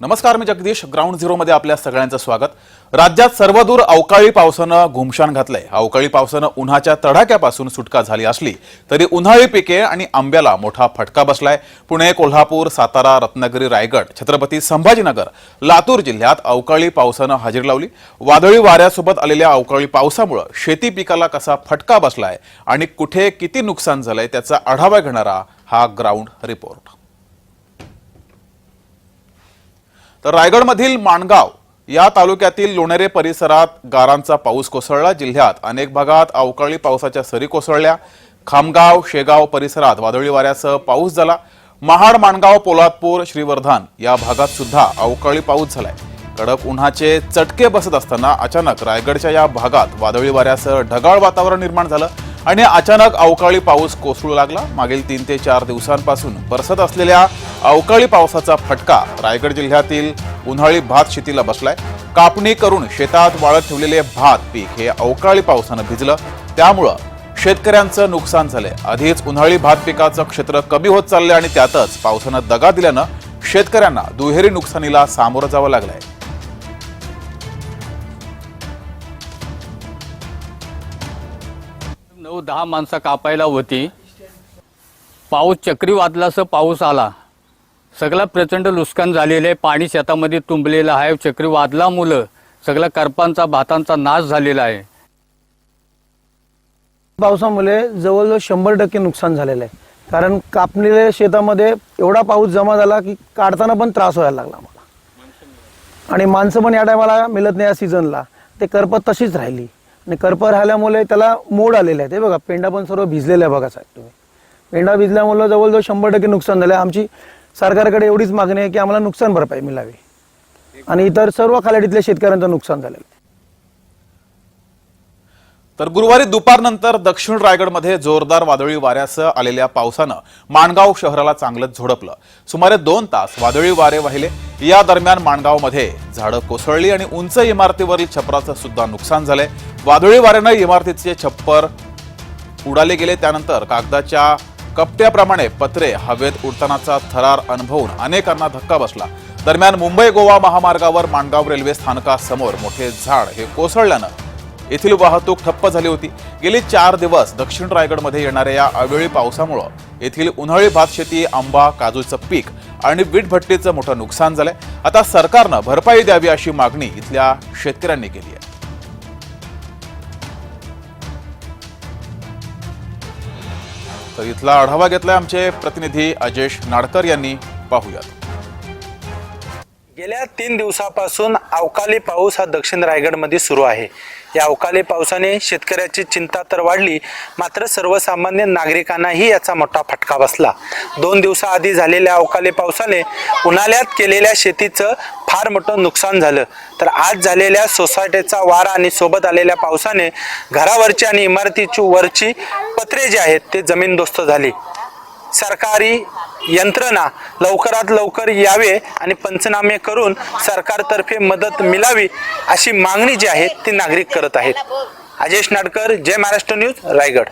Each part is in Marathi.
नमस्कार, मी जगदीश. ग्राउंड झिरो मध्ये आपल्या सगळ्यांचं स्वागत. राज्यात सर्वदूर अवकाळी पावसानं घुमशान घातलंय. अवकाळी पावसानं उन्हाच्या तडाख्यापासून सुटका झाली असली तरी उन्हाळी पिके आणि आंब्याला मोठा फटका बसलाय. पुणे, कोल्हापूर, सातारा, रत्नागिरी, रायगड, छत्रपती संभाजीनगर, लातूर जिल्ह्यात अवकाळी पावसानं हजेरी लावली. वादळी वाऱ्यासोबत आलेल्या अवकाळी पावसामुळे शेती पिकाला कसा फटका बसलाय आणि कुठे किती नुकसान झालंय त्याचा आढावा घेणारा हा ग्राउंड रिपोर्ट. तर रायगडमधील माणगाव या तालुक्यातील लोणेरे परिसरात गारांचा पाऊस कोसळला. जिल्ह्यात अनेक भागात अवकाळी पावसाच्या सरी कोसळल्या. खामगाव, शेगाव परिसरात वादळी वाऱ्यासह पाऊस झाला. महाड, माणगाव, पोलादपूर, श्रीवर्धन या भागात सुद्धा अवकाळी पाऊस झालाय. कडक उन्हाचे चटके बसत असताना अचानक रायगडच्या या भागात वादळी वाऱ्यासह ढगाळ वातावरण निर्माण झालं आणि अचानक अवकाळी पाऊस कोसळू लागला. मागील 3 ते 4 दिवसांपासून बरसत असलेल्या अवकाळी पावसाचा फटका रायगड जिल्ह्यातील उन्हाळी भात शेतीला बसलाय. कापणी करून शेतात वाळत ठेवलेले भात पीक हे अवकाळी पावसानं भिजलं, त्यामुळं शेतकऱ्यांचं नुकसान झालंय. आधीच उन्हाळी भात पिकाचं क्षेत्र कमी होत चाललंय आणि त्यातच पावसानं दगा दिल्यानं शेतकऱ्यांना दुहेरी नुकसानीला सामोरं जावं लागलंय. नऊ 10 माणसं कापायला होती. पाऊस चक्रीवादळासह पाऊस आला. सगळं प्रचंड नुकसान झालेलं आहे. पाणी शेतामध्ये तुंबलेलं आहे. चक्रीवादळामुळे सगळ्या करपांचा भातांचा नाश झालेला आहे. पावसामुळे जवळजवळ 100% नुकसान झालेलं आहे. कारण कापलेल्या शेतामध्ये एवढा पाऊस जमा झाला की काढताना पण त्रास व्हायला लागला मला. आणि माणसं पण या टायमाला मिळत नाही या सीझनला. ते करपत तशीच राहिली आणि करप राहिल्यामुळे त्याला मोड आलेले आहे. ते बघा, पेंडा पण सर्व भिजलेला आहे. बघा साहेब तुम्ही, पेंडा भिजल्यामुळे जवळजवळ 100% नुकसान झालं. आमची सरकारकडे एवढीच मागणी आहे की आम्हाला नुकसान भरपाई मिळावी आणि इतर सर्व खालाडीतल्या शेतकऱ्यांचं नुकसान झालेलं आहे. तर गुरुवारी दुपारनंतर दक्षिण रायगडमध्ये जोरदार वादळी वाऱ्यासह आलेल्या पावसानं माणगाव शहराला चांगलंच झोडपलं. सुमारे 2 तास वादळी वारे वाहिले. या दरम्यान माणगावमध्ये झाडं कोसळली आणि उंच इमारतीवरील छपराचं सुद्धा नुकसान झालंय. वादळी वाऱ्यानं इमारतीचे छप्पर उडाले गेले. त्यानंतर कागदाच्या कपट्याप्रमाणे पत्रे हवेत उडतानाचा थरार अनुभवून अनेकांना धक्का बसला. दरम्यान मुंबई गोवा महामार्गावर माणगाव रेल्वे स्थानकासमोर मोठे झाड हे कोसळल्यानं येथील वाहतूक ठप्प झाली होती. गेली 4 दिवस दक्षिण रायगडमध्ये येणाऱ्या या अवेळी पावसामुळे येथील उन्हाळी भात शेती, आंबा, काजूचं पीक आणि वीटभट्टीचं मोठं नुकसान झालंय. आता सरकारनं भरपाई द्यावी अशी मागणी इथल्या शेतकऱ्यांनी केली आहे. तर इथला आढावा घेतलाय आमचे प्रतिनिधी अजेश नाडकर यांनी. पाहूयात. गेल्या 3 दिवसापासून अवकाळी पाऊस हा दक्षिण रायगडमध्ये सुरू आहे. या अवकाळी पावसाने शेतकऱ्याची चिंता तर वाढली, मात्र सर्वसामान्य नागरिकांनाही याचा मोठा फटका बसला. 2 दिवसाआधी झालेल्या अवकाळी पावसाने उन्हाळ्यात केलेल्या शेतीचं फार मोठं नुकसान झालं. तर आज झालेल्या सोसायटीचा वारा आणि सोबत आलेल्या पावसाने घरावरची आणि इमारतीची वरची पत्रे जे आहेत ते जमीनदोस्त झाली. सरकारी यंत्रणा लवकरात लवकर यावे आणि पंचनामे करून सरकारतर्फे मदत मिळावी अशी मागणी जी आहे ती नागरिक करत आहेत. अजेश नाडकर, जय महाराष्ट्र न्यूज, रायगड.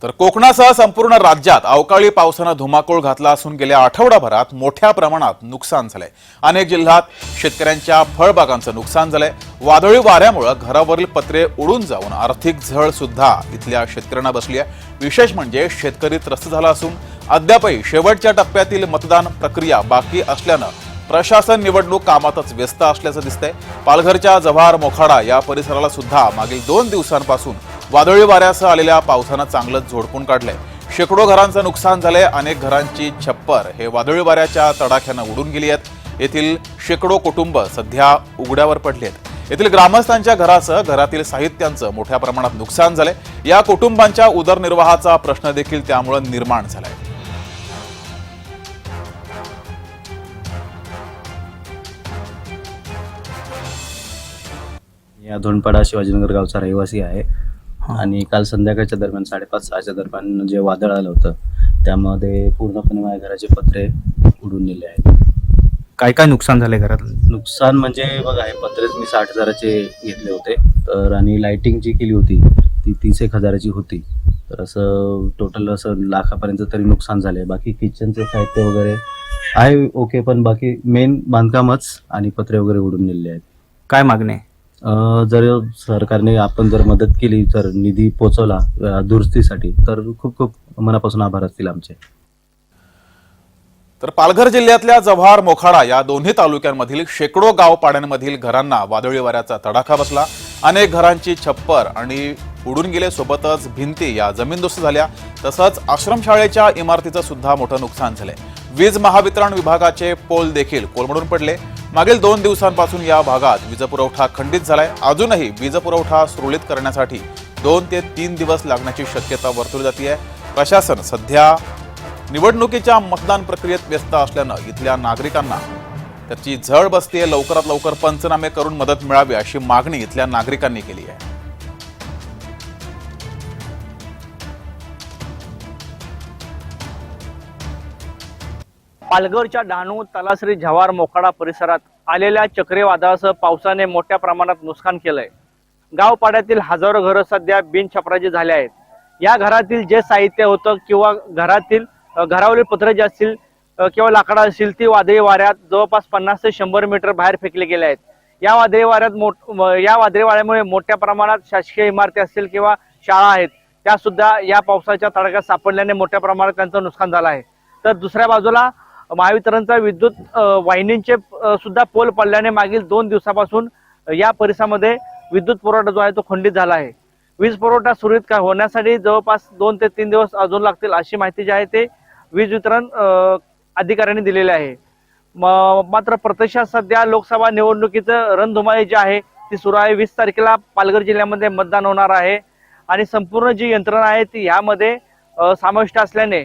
तर कोकणासह संपूर्ण राज्यात अवकाळी पावसानं धुमाकूळ घातला असून गेल्या आठवडाभरात मोठ्या प्रमाणात नुकसान झालंय. अनेक जिल्ह्यात शेतकऱ्यांच्या फळबागांचं नुकसान झालंय. वादळी वाऱ्यामुळे घरावरील पत्रे उडून जाऊन आर्थिक झळ सुद्धा इथल्या शेतकऱ्यांना बसली आहे. विशेष म्हणजे शेतकरी त्रस्त झाला असून अद्यापही शेवटच्या टप्प्यातील मतदान प्रक्रिया बाकी असल्यानं प्रशासन निवडणूक कामातच व्यस्त असल्याचं दिसतंय. पालघरच्या जव्हार, मोखाडा या परिसराला सुद्धा मागील 2 दिवसांपासून वादळी वाऱ्यासह आलेल्या पावसानं चांगलंच झोडपून काढलंय. शेकडो घरांचं नुकसान झालंय. अनेक घरांची छप्पर हे वादळी वाऱ्याच्या तडाख्यानं उडून गेली आहेत. येथील शेकडो कुटुंब सध्या उघड्यावर पडली आहेत. येथील ग्रामस्थांच्या घरासह घरातील साहित्यांचं मोठ्या प्रमाणात नुकसान झालंय. या कुटुंबांच्या उदरनिर्वाहाचा प्रश्न देखील त्यामुळे निर्माण झालाय. या धोंडपाडा शिवाजीनगर गावचा रहिवासी आहे आणि काल संध्याकाळच्या दरम्यान 5:30-6च्या दरम्यान जे वादळ आलं होतं त्यामध्ये पूर्णपणे माझ्या घराचे पत्रे उडून नेले आहेत. काय काय नुकसान झाले घरात? नुकसान म्हणजे बघा, हे पत्रेच मी 60,000चे घेतले होते तर आणि लाइटिंग जी केली होती ती 30,000ची होती. तर असं टोटल असं लाखापर्यंत तरी नुकसान झाले. बाकी किचनचे साहित्य वगैरे आहे ओके, पण बाकी मेन बांधकामच आणि पत्रे वगैरे उडून नेलेले आहेत. काय मागणी आहे? जर सरकारने आपण जर मदत केली, जर निधी पोचवला दुरुस्तीसाठी, तर खूप खूप मनापासून आभार असतील आमचे. तर पालघर जिल्ह्यातल्या जव्हार मोखाडा या दोन्ही तालुक्यांमधील शेकडो गाव पाड्यांमधील घरांना वादळी वाऱ्याचा तडाखा बसला. अनेक घरांची छप्पर आणि उडून गेले, सोबतच भिंती या जमीनदोस्त झाल्या. तसंच आश्रमशाळेच्या इमारतीचं सुद्धा मोठं नुकसान झालंय. वीज महावितरण विभागाचे पोल देखील कोलमडून पडले. मागील 2 दिवसांपासून या भागात वीजपुरवठा खंडित झालाय. अजूनही वीजपुरवठा सुरळीत करण्यासाठी 2 ते 3 दिवस लागण्याची शक्यता वर्तवली जाते. प्रशासन सध्या निवडणुकीच्या मतदान प्रक्रियेत व्यस्त असल्यानं इथल्या नागरिकांना त्याची झळ बसतेय. लवकरात लवकर पंचनामे करून मदत मिळावी अशी मागणी इथल्या नागरिकांनी केली आहे. पालघरच्या डहाणू, तलासरी, जव्हार, मोखाडा परिसरात आलेल्या चक्रीवादळासह पावसाने मोठ्या प्रमाणात नुकसान केलंय. गावपाड्यातील हजारो घरं सध्या बिनछपराची झाले आहेत. या घरातील जे साहित्य होतं किंवा घरावरील पत्रे जे असतील किंवा लाकडा असतील ती वादळी वाऱ्यात जवळपास 50 ते 100 मीटर बाहेर फेकले गेले आहेत. या वादळी वाऱ्यामुळे मोठ्या प्रमाणात शासकीय इमारती असतील किंवा शाळा आहेत त्या सुद्धा या पावसाच्या तडाख्यात सापडल्याने मोठ्या प्रमाणात त्यांचं नुकसान झालं आहे. तर दुसऱ्या बाजूला महावितरणचा विद्युत वाहिनींचे सुद्धा पोल पडल्याने मागील 2 दिवसापासून या परिसरामध्ये विद्युत पुरवठा जो आहे तो खंडित झाला आहे. वीज पुरवठा सुरळीत होण्यासाठी जवळपास 2 ते 3 दिवस अजून लागतील अशी माहिती जी आहे ते वीज वितरण अधिकाऱ्यांनी दिलेली आहे. मात्र प्रत्यक्षात सध्या लोकसभा निवडणुकीचं रणधुमाळी जी आहे ती सुरू आहे. 20 तारखेला पालघर जिल्ह्यामध्ये मतदान होणार आहे आणि संपूर्ण जी यंत्रणा आहे ती यामध्ये समाविष्ट असल्याने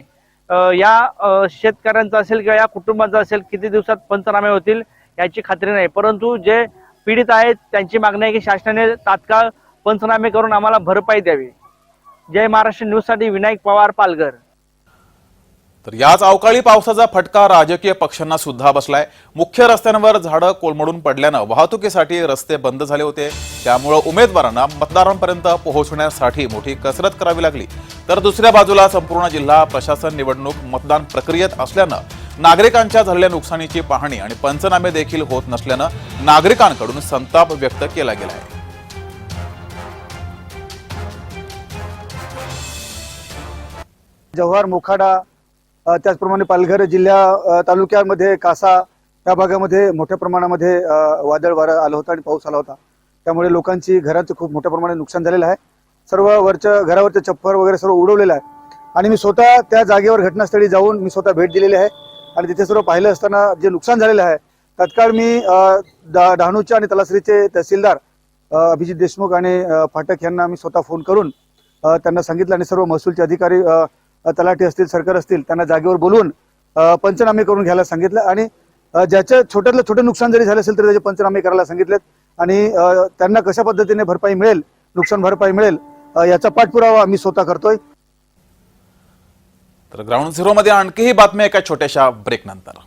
या शेतकऱ्यांचा असेल किंवा या कुटुंबाचा असेल किती दिवसात पंचनामे होतील याची खात्री नाही. परंतु जे पीडित आहेत त्यांची मागणी आहे की शासनाने तात्काळ पंचनामे करून आम्हाला भरपाई द्यावी. जय महाराष्ट्र न्यूजसाठी विनायक पवार, पालघर. तर याच अवकाळी पावसाचा फटका राजकीय पक्षांना सुद्धा बसलाय. मुख्य रस्त्यांवर झाडं कोलमडून पडल्यानं वाहतुकीसाठी रस्ते बंद झाले होते. त्यामुळे उमेदवारांना मतदारांपर्यंत पोहोचण्यासाठी मोठी कसरत करावी लागली. तर दुसऱ्या बाजूला संपूर्ण जिल्हा प्रशासन निवडणूक मतदान प्रक्रियेत असल्यानं नागरिकांच्या झालेल्या नुकसानीची पाहणी आणि पंचनामे देखील होत नसल्यानं नागरिकांकडून संताप व्यक्त केला गेला आहे. जव्हार, मोखाडा, त्याचप्रमाणे पालघर जिल्हा तालुक्यामध्ये कासा या भागामध्ये मोठ्या प्रमाणामध्ये वादळ वारं आलं होतं आणि पाऊस आला होता. त्यामुळे लोकांची घराचं खूप मोठ्या प्रमाणात नुकसान झालेलं आहे. सर्व घरावरचं छप्पर वगैरे सर्व उडवलेलं आहे आणि मी स्वतः त्या जागेवर घटनास्थळी जाऊन मी स्वतः भेट दिलेली आहे आणि तिथे सर्व पाहिलं असताना जे नुकसान झालेलं आहे तत्काळ मी डहाणूच्या आणि तलासरीचे तहसीलदार अभिजित देशमुख आणि फाटक यांना मी स्वतः फोन करून त्यांना सांगितलं आणि सर्व महसूलचे अधिकारी तलाठी असतील, सरकार असतील त्यांना जागेवर बोलवून पंचनामे करून घ्यायला सांगितलं आणि ज्याचं छोट्यातलं छोटं नुकसान जरी झालं असेल तर त्याचे पंचनामे करायला सांगितलेत आणि त्यांना कशा पद्धतीने भरपाई मिळेल, नुकसान भरपाई मिळेल याचा पाठपुरावा मी स्वतः करतोय. तर ग्राउंड झिरो मध्ये आणखीही बातम्या एका छोट्याशा ब्रेक नंतर.